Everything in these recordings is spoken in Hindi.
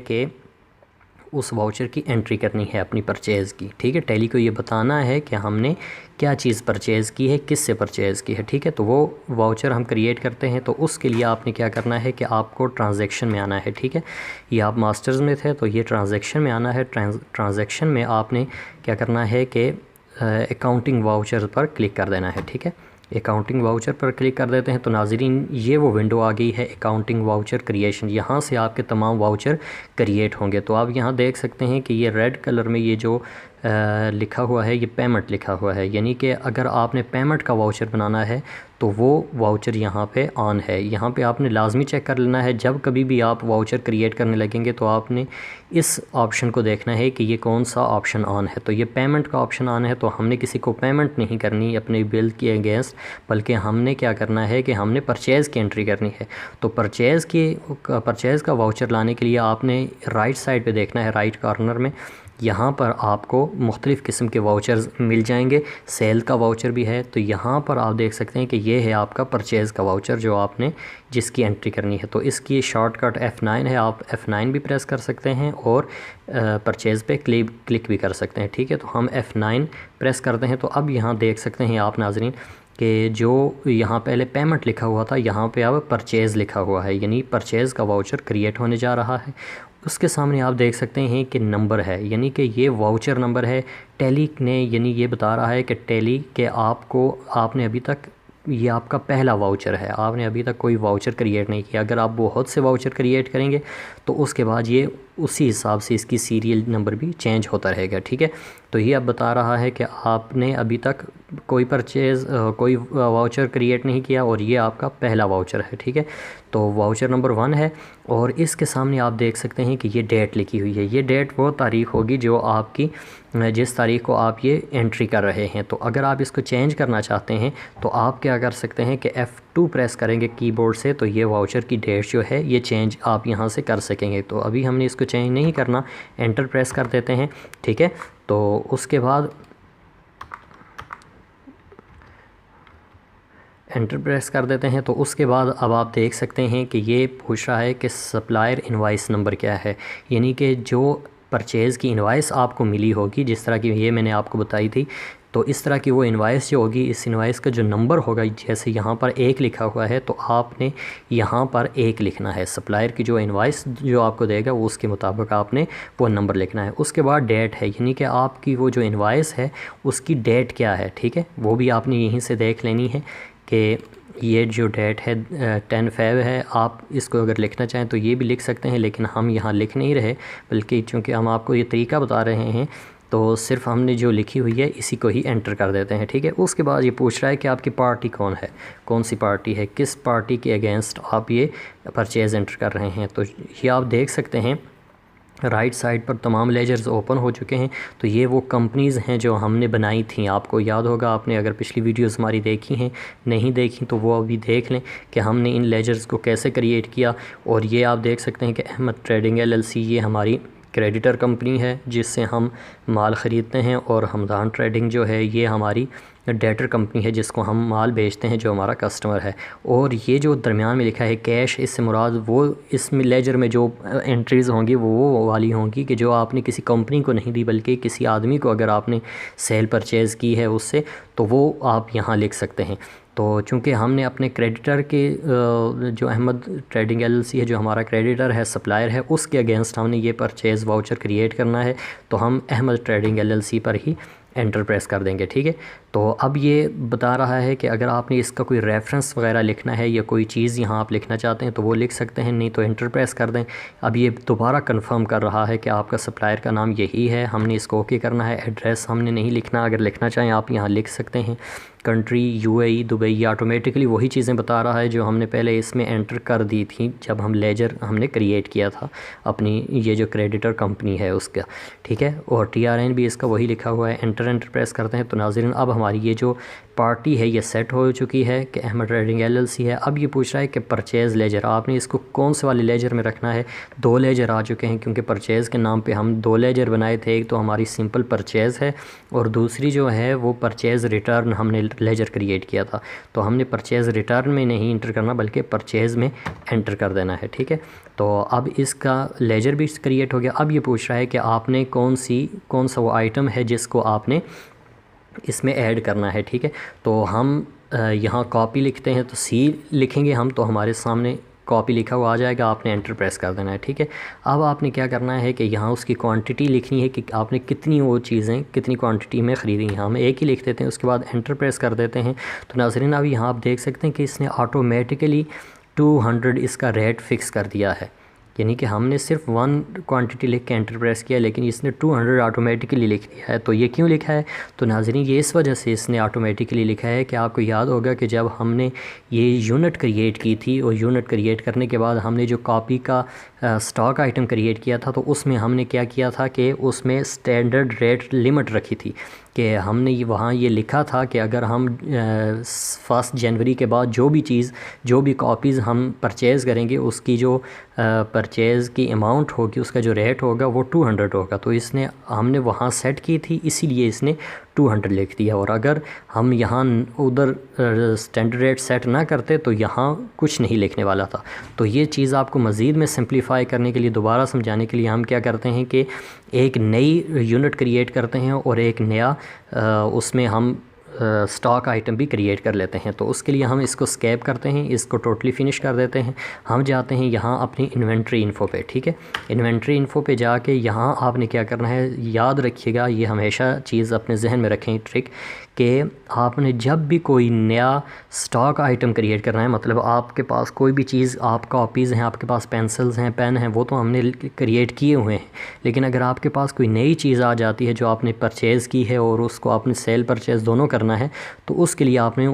कि उस वाउचर की एंट्री करनी है अपनी परचेज़ की। ठीक है, टैली को ये बताना है कि हमने क्या चीज़ परचेज़ की है, किस से परचेज़ की है। ठीक है, तो वो वाउचर हम क्रिएट करते हैं। तो उसके लिए आपने क्या करना है कि आपको ट्रांजैक्शन में आना है। ठीक है, ये आप मास्टर्स में थे तो ये ट्रांजैक्शन में आना है। ट्रांजैक्शन में आपने क्या करना है कि अकाउंटिंग वाउचर पर क्लिक कर देना है। ठीक है, अकाउंटिंग वाउचर पर क्लिक कर देते हैं तो नाज़रीन ये वो विंडो आ गई है अकाउंटिंग वाउचर क्रिएशन। यहाँ से आपके तमाम वाउचर क्रिएट होंगे। तो आप यहाँ देख सकते हैं कि ये रेड कलर में ये जो लिखा हुआ है, ये पेमेंट लिखा हुआ है, यानी कि अगर आपने पेमेंट का वाउचर बनाना है तो वो वाउचर यहाँ पे ऑन है। यहाँ पे आपने लाजमी चेक कर लेना है, जब कभी भी आप वाउचर क्रिएट करने लगेंगे तो आपने इस ऑप्शन को देखना है कि ये कौन सा ऑप्शन ऑन है। तो ये पेमेंट का ऑप्शन ऑन है, तो हमने किसी को पेमेंट नहीं करनी अपने बिल के अगेंस्ट, बल्कि हमने क्या करना है कि हमने परचेज़ की एंट्री करनी है। तो परचेज़ का वाउचर लाने के लिए आपने राइट साइड पे देखना है, राइट कॉर्नर में यहाँ पर आपको मुख्तलिफ़ किस्म के वाउचर्स मिल जाएंगे। सेल का वाउचर भी है, तो यहाँ पर आप देख सकते हैं कि ये है आपका परचेज़ का वाउचर जो आपने जिसकी एंट्री करनी है। तो इसकी शॉर्टकट F9 है, आप F9 भी प्रेस कर सकते हैं और परचेज़ पे क्लिक भी कर सकते हैं। ठीक है, तो हम F9 प्रेस करते हैं। तो अब यहाँ देख सकते हैं आप नाज़रीन कि जो यहाँ पहले पेमेंट लिखा हुआ था, यहाँ पे अब परचेज़ लिखा हुआ है, यानी परचेज़ का वाउचर क्रिएट होने जा रहा है। उसके सामने आप देख सकते हैं कि नंबर है, यानी कि ये वाउचर नंबर है। टैली ने यानी ये बता रहा है कि टैली के आपने अभी तक ये आपका पहला वाउचर है, आपने अभी तक कोई वाउचर क्रिएट नहीं किया। अगर आप बहुत से वाउचर क्रिएट करेंगे तो उसके बाद ये उसी हिसाब से इसकी सीरियल नंबर भी चेंज होता रहेगा। ठीक है, तो ये अब बता रहा है कि आपने अभी तक कोई कोई वाउचर क्रिएट नहीं किया और ये आपका पहला वाउचर है। ठीक है, तो वाउचर नंबर 1 है और इसके सामने आप देख सकते हैं कि ये डेट लिखी हुई है। ये डेट वो तारीख़ होगी जो आपकी जिस तारीख़ को आप ये एंट्री कर रहे हैं। तो अगर आप इसको चेंज करना चाहते हैं तो आप क्या कर सकते हैं कि F2 प्रेस करेंगे कीबोर्ड से, तो ये वाउचर की डेट जो है ये चेंज आप यहाँ से कर सकेंगे। तो अभी हमने इसको चेंज नहीं करना, एंटर प्रेस कर देते हैं। ठीक है, तो उसके बाद एंटर प्रेस कर देते हैं। तो उसके बाद अब आप देख सकते हैं कि ये पूछ रहा है कि सप्लायर इनवाइस नंबर क्या है, यानी कि जो परचेज़ की इनवाइस आपको मिली होगी, जिस तरह की ये मैंने आपको बताई थी, तो इस तरह की वो इनवाइस जो होगी, इस इनवाइस का जो नंबर होगा, जैसे यहाँ पर 1 लिखा हुआ है तो आपने यहाँ पर 1 लिखना है। सप्लायर की जो इनवाइस जो आपको देगा वो उसके मुताबिक आपने वो नंबर लिखना है। उसके बाद डेट है, यानी कि आपकी वो जो इनवाइस है उसकी डेट क्या है। ठीक है, वो भी आपने यहीं से देख लेनी है कि ये जो डेट है 10 फ़ेब है। आप इसको अगर लिखना चाहें तो ये भी लिख सकते हैं, लेकिन हम यहाँ लिख नहीं रहे, बल्कि चूँकि हम आपको ये तरीका बता रहे हैं तो सिर्फ हमने जो लिखी हुई है इसी को ही एंटर कर देते हैं। ठीक है, उसके बाद ये पूछ रहा है कि आपकी पार्टी कौन है, कौन सी पार्टी है, किस पार्टी के अगेंस्ट आप ये परचेज़ एंटर कर रहे हैं। तो ये आप देख सकते हैं राइट साइड पर तमाम लेजर्स ओपन हो चुके हैं। तो ये वो कंपनीज़ हैं जो हमने बनाई थी, आपको याद होगा, आपने अगर पिछली वीडियोस हमारी देखी हैं, नहीं देखी तो वो अभी देख लें कि हमने इन लेजर्स को कैसे क्रिएट किया। और ये आप देख सकते हैं कि अहमद ट्रेडिंग LLC ये हमारी क्रेडिटर कंपनी है जिससे हम माल ख़रीदते हैं, और हमदान ट्रेडिंग जो है ये हमारी डेटर कंपनी है जिसको हम माल बेचते हैं, जो हमारा कस्टमर है। और ये जो दरमियान में लिखा है कैश, इससे मुराद वो इस लेजर में जो एंट्रीज़ होंगी वो वाली होंगी कि जो आपने किसी कंपनी को नहीं दी, बल्कि किसी आदमी को अगर आपने सेल परचेज़ की है उससे, तो वो आप यहाँ लिख सकते हैं। तो चूँकि हमने अपने क्रेडिटर के जो अहमद ट्रेडिंग LLC है जो हमारा क्रेडिटर है, सप्लायर है, उसके अगेंस्ट हमने ये परचेज़ वाउचर क्रिएट करना है, तो हम अहमद ट्रेडिंग LLC पर ही एंटर प्रेस कर देंगे। ठीक है, तो अब ये बता रहा है कि अगर आपने इसका कोई रेफरेंस वगैरह लिखना है या कोई चीज़ यहाँ आप लिखना चाहते हैं तो वो लिख सकते हैं, नहीं तो एंटर प्रेस कर दें। अब ये दोबारा कंफर्म कर रहा है कि आपका सप्लायर का नाम यही है, हमने इसको ओके करना है। एड्रेस हमने नहीं लिखना, अगर लिखना चाहें आप यहाँ लिख सकते हैं। कंट्री UAE दुबई, ये ऑटोमेटिकली वही चीज़ें बता रहा है जो हमने पहले इसमें एंटर कर दी थी जब हम लेजर हमने क्रिएट किया था अपनी ये जो क्रेडिटर कंपनी है उसका। ठीक है, और TRN भी इसका वही लिखा हुआ है। एंटर एंटर प्रेस करते हैं तो नाज़रीन अब हमारी ये जो पार्टी है ये सेट हो चुकी है कि अहमद ट्रेडिंग LLC है। अब ये पूछ रहा है कि परचेज़ लेजर आपने इसको कौन से वाले लेजर में रखना है। 2 लेजर आ चुके हैं क्योंकि परचेज़ के नाम पे हम 2 लेजर बनाए थे। एक तो हमारी सिंपल परचेज़ है और दूसरी जो है वो परचेज़ रिटर्न हमने लेजर क्रिएट किया था। तो हमने परचेज़ रिटर्न में नहीं इंटर करना बल्कि परचेज़ में एंटर कर देना है, ठीक है। तो अब इसका लेजर भी क्रिएट हो गया। अब ये पूछ रहा है कि आपने कौन सा वो आइटम है जिसको आपने इसमें ऐड करना है, ठीक है। तो हम यहाँ कॉपी लिखते हैं तो C लिखेंगे हम, तो हमारे सामने कॉपी लिखा हुआ आ जाएगा, आपने एंटर प्रेस कर देना है, ठीक है। अब आपने क्या करना है कि यहाँ उसकी क्वांटिटी लिखनी है कि आपने कितनी वो चीज़ें कितनी क्वांटिटी में ख़रीदी हैं। हम एक ही लिख देते हैं, उसके बाद एंटर प्रेस कर देते हैं। तो नाज़रीन अब यहाँ आप देख सकते हैं कि इसने ऑटोमेटिकली 200 इसका रेट फ़िक्स कर दिया है, यानी कि हमने सिर्फ 1 क्वांटिटी लिख के एंटर प्रेस किया लेकिन इसने 200 ऑटोमेटिकली लिख दिया है। तो ये क्यों लिखा है? तो नाज़रीन ये इस वजह से इसने ऑटोमेटिकली लिखा है कि आपको याद होगा कि जब हमने ये यूनिट क्रिएट की थी और यूनिट क्रिएट करने के बाद हमने जो कॉपी का स्टॉक आइटम क्रिएट किया था तो उसमें हमने क्या किया था कि उसमें स्टैंडर्ड रेट लिमिट रखी थी कि हमने वहाँ ये लिखा था कि अगर हम 1 जनवरी के बाद जो भी कॉपीज़ हम परचेज़ करेंगे उसकी जो परचेज़ की अमाउंट होगी उसका जो रेट होगा वो 200 होगा। तो इसने हमने वहाँ सेट की थी इसीलिए इसने 200 लिख दिया। और अगर हम यहाँ उधर स्टैंडर्ड रेट सेट ना करते तो यहाँ कुछ नहीं लिखने वाला था। तो ये चीज़ आपको मज़ीद में सिंप्लीफाई करने के लिए, दोबारा समझाने के लिए हम क्या करते हैं कि एक नई यूनिट क्रिएट करते हैं और एक नया उसमें हम स्टॉक आइटम भी क्रिएट कर लेते हैं। तो उसके लिए हम इसको स्केप करते हैं, इसको टोटली फिनिश कर देते हैं। हम जाते हैं यहाँ अपनी इन्वेंट्री इन्फो पे, ठीक है। इन्वेंट्री इन्फो पे जाके यहाँ आपने क्या करना है, याद रखिएगा ये हमेशा चीज़ अपने जहन में रखें ट्रिक कि आपने जब भी कोई नया स्टॉक आइटम क्रिएट करना है, मतलब आपके पास कोई भी चीज़, आप कॉपीज़ हैं, आपके पास पेंसिल्स हैं, पेन हैं, वो तो हमने क्रिएट किए हुए हैं। लेकिन अगर आपके पास कोई नई चीज़ आ जाती है जो आपने परचेज़ की है और उसको आपने सेल परचेज़ दोनों करना है तो उसके लिए आपने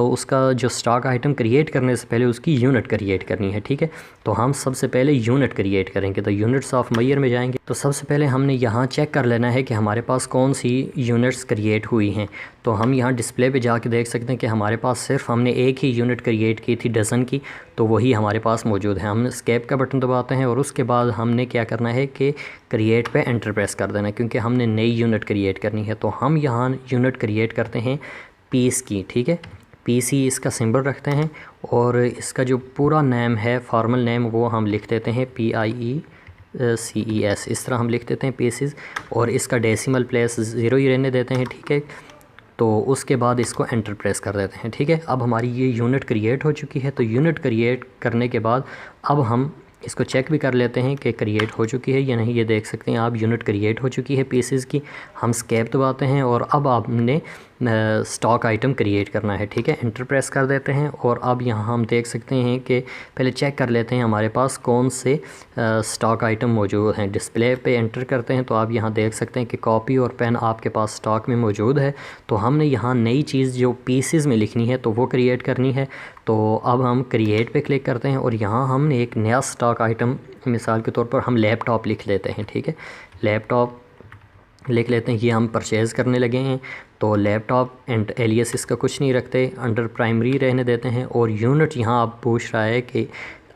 उसका जो स्टॉक आइटम क्रिएट करने से पहले उसकी यूनिट क्रिएट करनी है, ठीक है। तो हम सबसे पहले यूनिट क्रिएट करेंगे। तो यूनिट्स ऑफ मयर में जाएंगे तो सबसे पहले हमने यहाँ चेक कर लेना है कि हमारे पास कौन सी यूनिट्स क्रिएट हुई हैं। तो हम यहाँ डिस्प्ले पे जाके देख सकते हैं कि हमारे पास सिर्फ हमने एक ही यूनिट क्रिएट की थी डज़न की, तो वही हमारे पास मौजूद है। हम एस्केप का बटन दबाते हैं और उसके बाद हमने क्या करना है कि क्रिएट पे एंटर प्रेस कर देना है क्योंकि हमने नई यूनिट क्रिएट करनी है। तो हम यहाँ यूनिट क्रिएट करते हैं पीस की, ठीक है। PC इसका सिंबल रखते हैं और इसका जो पूरा नेम है, फॉर्मल नेम, वो हम लिख देते हैं PIECES, इस तरह हम लिख देते हैं पीसेस। और इसका डेसिमल प्लेस 0 ही रहने देते हैं, ठीक है। तो उसके बाद इसको एंटर प्रेस कर देते हैं, ठीक है। अब हमारी ये यूनिट क्रिएट हो चुकी है। तो यूनिट क्रिएट करने के बाद अब हम इसको चेक भी कर लेते हैं कि क्रिएट हो चुकी है या नहीं। ये देख सकते हैं आप, यूनिट क्रिएट हो चुकी है पीसेस की। हम स्केप दबाते हैं और अब आपने स्टॉक आइटम क्रिएट करना है, ठीक है। एंटर प्रेस कर देते हैं और अब यहाँ हम देख सकते हैं कि पहले चेक कर लेते हैं हमारे पास कौन से स्टॉक आइटम मौजूद हैं। डिस्प्ले पे एंटर करते हैं तो आप यहाँ देख सकते हैं कि कॉपी और पेन आपके पास स्टॉक में मौजूद है। तो हमने यहाँ नई चीज़ जो पीसेस में लिखनी है तो वो क्रिएट करनी है। तो अब हम क्रिएट पे क्लिक करते हैं और यहाँ हम एक नया स्टॉक आइटम, मिसाल के तौर पर हम लैपटॉप लिख लेते हैं, ठीक है। लैपटॉप लिख लेते हैं, ये हम परचेज़ करने लगे हैं। तो लैपटॉप एंड एलियस इसका कुछ नहीं रखते, अंडर प्राइमरी रहने देते हैं। और यूनिट यहाँ आप पूछ रहा है कि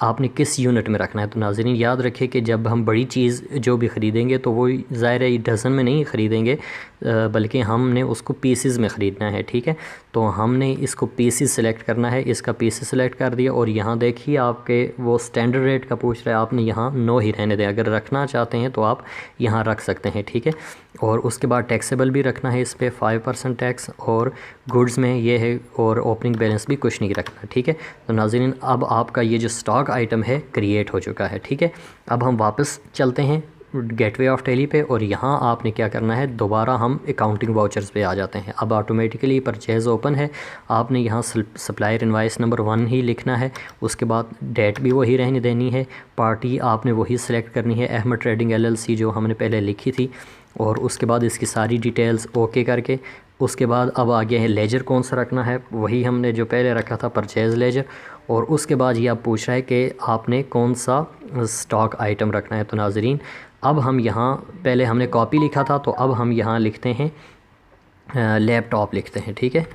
आपने किस यूनिट में रखना है। तो नाज़रीन याद रखें कि जब हम बड़ी चीज़ जो भी ख़रीदेंगे तो वो ज़ाहिर है डज़न में नहीं ख़रीदेंगे बल्कि हमने उसको पीसेस में ख़रीदना है, ठीक है। तो हमने इसको पीसेस सेलेक्ट करना है, इसका पीसेस सेलेक्ट कर दिया और यहाँ देखिए आपके वो स्टैंडर्ड रेट का पूछ रहा है, आपने यहाँ 9 ही रहने दें। अगर रखना चाहते हैं तो आप यहाँ रख सकते हैं, ठीक है। और उसके बाद टैक्सेबल भी रखना है, इस पर 5% टैक्स, और गुड्स में ये है, और ओपनिंग बैलेंस भी कुछ नहीं रखना, ठीक है। तो नाज़रीन अब आपका ये जो स्टॉक आइटम है क्रिएट हो चुका है, ठीक है। अब हम वापस चलते हैं गेटवे ऑफ टैली पे और यहाँ आपने क्या करना है, दोबारा हम अकाउंटिंग वाउचर्स पे आ जाते हैं। अब ऑटोमेटिकली परचेज़ ओपन है, आपने यहाँ सप्लायर इनवाइस नंबर 1 ही लिखना है। उसके बाद डेट भी वही रहने देनी है, पार्टी आपने वही सिलेक्ट करनी है, अहमद ट्रेडिंग LLC जो हमने पहले लिखी थी। और उसके बाद इसकी सारी डिटेल्स ओके करके उसके बाद अब आगे है लेजर कौन सा रखना है, वही हमने जो पहले रखा था परचेज़ लेजर। और उसके बाद ये आप पूछ रहा है कि आपने कौन सा स्टॉक आइटम रखना है। तो नाज़रीन अब हम यहाँ पहले हमने कॉपी लिखा था, तो अब हम यहाँ लिखते हैं लैपटॉप लिखते हैं, ठीक है।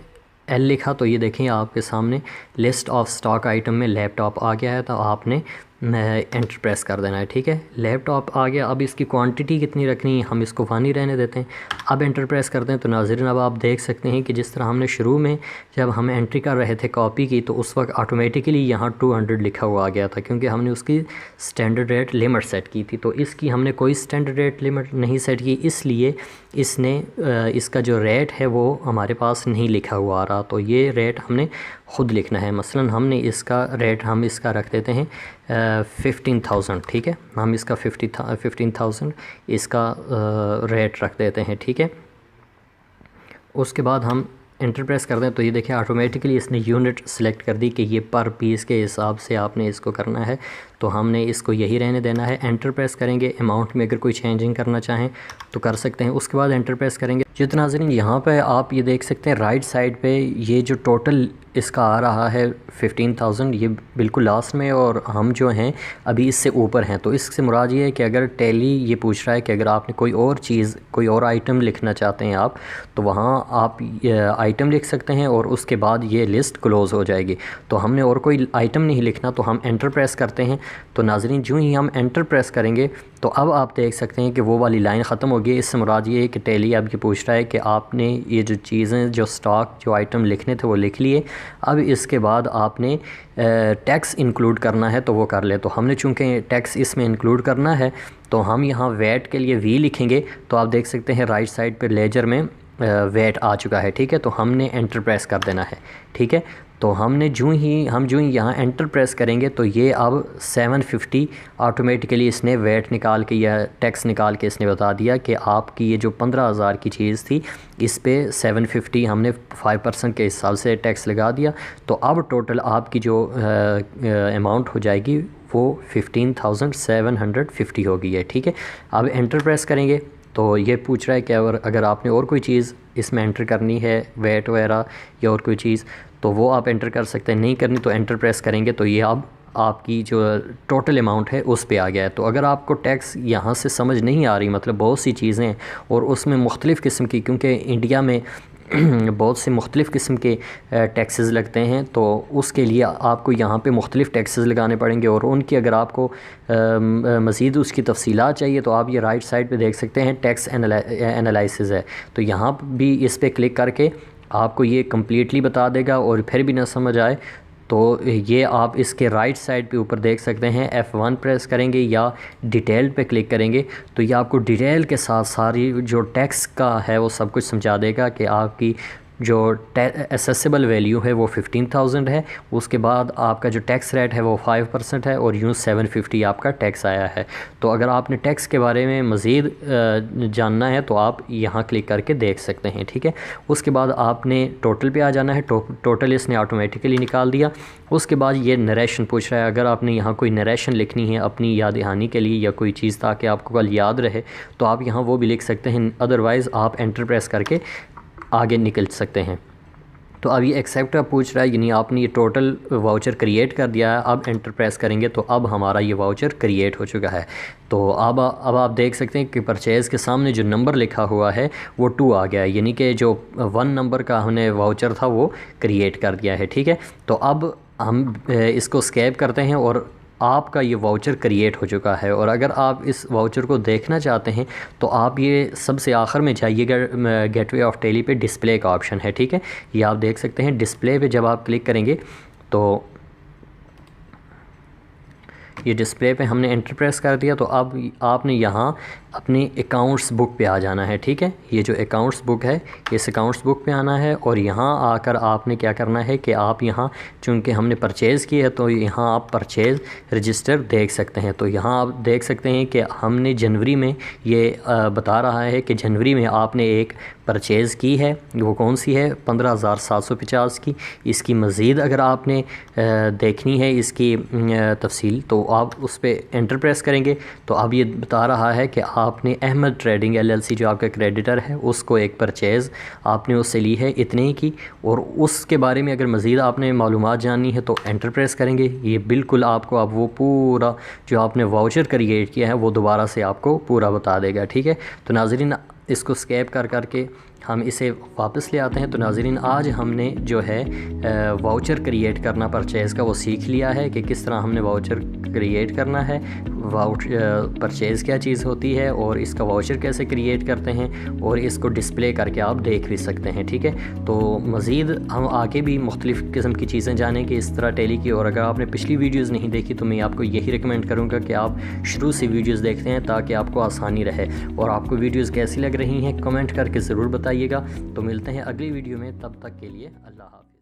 एल लिखा तो ये देखें आपके सामने लिस्ट ऑफ स्टॉक आइटम में लैपटॉप आ गया है, तो आपने एंटर प्रेस कर देना है, ठीक है। लैपटॉप आ गया। अब इसकी क्वांटिटी कितनी रखनी है, हम इसको 1 ही रहने देते हैं। अब एंटर प्रेस करते हैं तो नाज़रीन अब आप देख सकते हैं कि जिस तरह हमने शुरू में जब हम एंट्री कर रहे थे कॉपी की, तो उस वक्त ऑटोमेटिकली यहाँ 200 लिखा हुआ आ गया था, क्योंकि हमने उसकी स्टैंडर्ड रेट लिमिट सेट की थी। तो इसकी हमने कोई स्टैंडर्ड रेट लिमिट नहीं सेट की, इसलिए इसने इसका जो रेट है वो हमारे पास नहीं लिखा हुआ आ रहा। तो ये रेट हमने ख़ुद लिखना है। मसलन हमने इसका रेट हम इसका रख देते हैं 15,000, ठीक है। हम इसका 15,000 इसका रेट रख देते हैं, ठीक है। उसके बाद हम एंटर प्रेस कर दें तो ये देखिए ऑटोमेटिकली इसने यूनिट सेलेक्ट कर दी कि ये पर पीस के हिसाब से आपने इसको करना है, तो हमने इसको यही रहने देना है। एंटर प्रेस करेंगे, अमाउंट में अगर कोई चेंजिंग करना चाहें तो कर सकते हैं। उसके बाद एंटर प्रेस करेंगे। जितना नाज़रीन यहाँ पे आप ये देख सकते हैं राइट साइड पे ये जो टोटल इसका आ रहा है 15,000, ये बिल्कुल लास्ट में, और हम जो हैं अभी इससे ऊपर हैं। तो इससे मुराद ये है कि अगर टैली ये पूछ रहा है कि अगर आपने कोई और चीज़, कोई और आइटम लिखना चाहते हैं आप, तो वहाँ आप आइटम लिख सकते हैं और उसके बाद ये लिस्ट क्लोज़ हो जाएगी। तो हमने और कोई आइटम नहीं लिखना, तो हम एंटर प्रेस करते हैं। तो नाज़रीन जो ही हम एंटर प्रेस करेंगे तो अब आप देख सकते हैं कि वो वाली लाइन ख़त्म हो गई। इससे मुराद ये है कि टैली अब ये पूछ रहा है कि आपने ये जो चीज़ें, जो स्टॉक, जो आइटम लिखने थे वो लिख लिए। अब इसके बाद आपने टैक्स इंक्लूड करना है तो वो कर ले। तो हमने चूँकि टैक्स इसमें इंक्लूड करना है तो हम यहाँ वैट के लिए वी लिखेंगे। तो आप देख सकते हैं राइट साइड पे लेजर में वैट आ चुका है, ठीक है। तो हमने एंटर प्रेस कर देना है, ठीक है। तो हमने जो ही यहाँ एंटर प्रेस करेंगे तो ये अब 750 ऑटोमेटिकली इसने वैट निकाल के या टैक्स निकाल के इसने बता दिया कि आपकी ये जो 15,000 की चीज़ थी इस पे 750 हमने 5% के हिसाब से टैक्स लगा दिया। तो अब टोटल आपकी जो अमाउंट हो जाएगी वो 15,750 हो गई है, ठीक है। अब एंटर प्रेस करेंगे तो ये पूछ रहा है कि अगर आपने और कोई चीज़ इसमें एंटर करनी है, वैट वगैरह या और कोई चीज़, तो वो आप एंटर कर सकते हैं। नहीं करनी तो एंटर प्रेस करेंगे तो ये अब आपकी जो टोटल अमाउंट है उस पे आ गया है। तो अगर आपको टैक्स यहाँ से समझ नहीं आ रही, मतलब बहुत सी चीज़ें और उसमें मुख्तलिफ़ किस्म की, क्योंकि इंडिया में बहुत से मुख्तलिफ़ किस्म के टैक्सेस लगते हैं, तो उसके लिए आपको यहाँ पे मुख्तलिफ़ टैक्सेस लगाने पड़ेंगे। और उनकी अगर आपको मज़ीद उसकी तफसीलात चाहिए तो आप ये राइट साइड पे देख सकते हैं टैक्स एनालिसिस है। तो यहाँ भी इस पर क्लिक करके आपको ये कम्प्लीटली बता देगा। और फिर भी ना समझ आए तो ये आप इसके राइट साइड पे ऊपर देख सकते हैं F1 प्रेस करेंगे या डिटेल पे क्लिक करेंगे तो ये आपको डिटेल के साथ सारी जो टैक्स का है वो सब कुछ समझा देगा कि आपकी जो एसेसिबल वैल्यू है वो 15,000 है। उसके बाद आपका जो टैक्स रेट है वो 5% है और यूँ 750 आपका टैक्स आया है। तो अगर आपने टैक्स के बारे में मज़ीद जानना है तो आप यहाँ क्लिक करके देख सकते हैं, ठीक है। उसके बाद आपने टोटल पे आ जाना है। टोटल इसने ऑटोमेटिकली निकाल दिया। उसके बाद ये नरेशन पूछ रहा है, अगर आपने यहाँ कोई नरेशन लिखनी है अपनी याद दहानी के लिए या कोई चीज़ ताकि आपको कल याद रहे तो आप यहाँ वो भी लिख सकते हैं। अदरवाइज़ आप एंटर प्रेस करके आगे निकल सकते हैं। तो अब ये एक्सेप्ट का पूछ रहा है, यानी आपने ये टोटल वाउचर क्रिएट कर दिया है। अब एंटर प्रेस करेंगे तो अब हमारा ये वाउचर क्रिएट हो चुका है। तो अब आप देख सकते हैं कि परचेज़ के सामने जो नंबर लिखा हुआ है वो 2 आ गया है, यानी कि जो 1 नंबर का हमने वाउचर था वो क्रिएट कर दिया है, ठीक है। तो अब हम इसको स्कैप करते हैं और आपका ये वाउचर क्रिएट हो चुका है। और अगर आप इस वाउचर को देखना चाहते हैं तो आप ये सबसे आखिर में जाइएगा, गेटवे ऑफ टैली पे डिस्प्ले का ऑप्शन है, ठीक है। ये आप देख सकते हैं डिस्प्ले पे जब आप क्लिक करेंगे तो ये डिस्प्ले पे हमने एंटर प्रेस कर दिया। तो अब आपने यहाँ अपनी अकाउंट्स बुक पे आ जाना है, ठीक है। ये जो अकाउंट्स बुक है इस अकाउंट्स बुक पे आना है और यहाँ आकर आपने क्या करना है कि आप यहाँ चूँकि हमने परचेज़ की है तो यहाँ आप परचेज़ रजिस्टर देख सकते हैं। तो यहाँ आप देख सकते हैं कि हमने जनवरी में ये बता रहा है कि जनवरी में आपने एक परचेज़ की है, वो कौन सी है, 15,750 की। इसकी मज़ीद अगर आपने देखनी है इसकी तफसील तो आप उस पर एंटर प्रेस करेंगे तो अब ये बता रहा है कि आपने अहमद ट्रेडिंग LLC जो आपका क्रेडिटर है उसको एक परचेज़ आपने उससे ली है इतने ही की, और उसके बारे में अगर मज़ीद आपने मालूमात जाननी है तो एंटर प्रेस करेंगे। ये बिल्कुल आपको अब वो पूरा जो आपने वाउचर क्रिएट किया है वो दोबारा से आपको पूरा बता देगा। ठीक है, तो नाज़रीन इसको स्कैप कर करके हम इसे वापस ले आते हैं। तो नाज़रीन आज हमने जो है वाउचर क्रिएट करना परचेज़ का वो सीख लिया है कि किस तरह हमने वाउचर क्रिएट करना है, परचेज़ क्या चीज़ होती है और इसका वाउचर कैसे क्रिएट करते हैं, और इसको डिस्प्ले करके आप देख भी सकते हैं। ठीक है, तो मज़ीद हम आगे भी मुख्तलिफ़ किस्म की चीज़ें जानेंगे इस तरह टेली की। और अगर आपने पिछली वीडियोज़ नहीं देखी तो मैं आपको यही रिकमेंड करूँगा कि आप शुरू से वीडियोज़ देखते हैं ताकि आपको आसानी रहे। और आपको वीडियोज़ कैसी लग रही हैं कमेंट करके ज़रूर बताइएगा। तो मिलते हैं अगली वीडियो में, तब तक के लिए अल्लाह हाफ़िज़।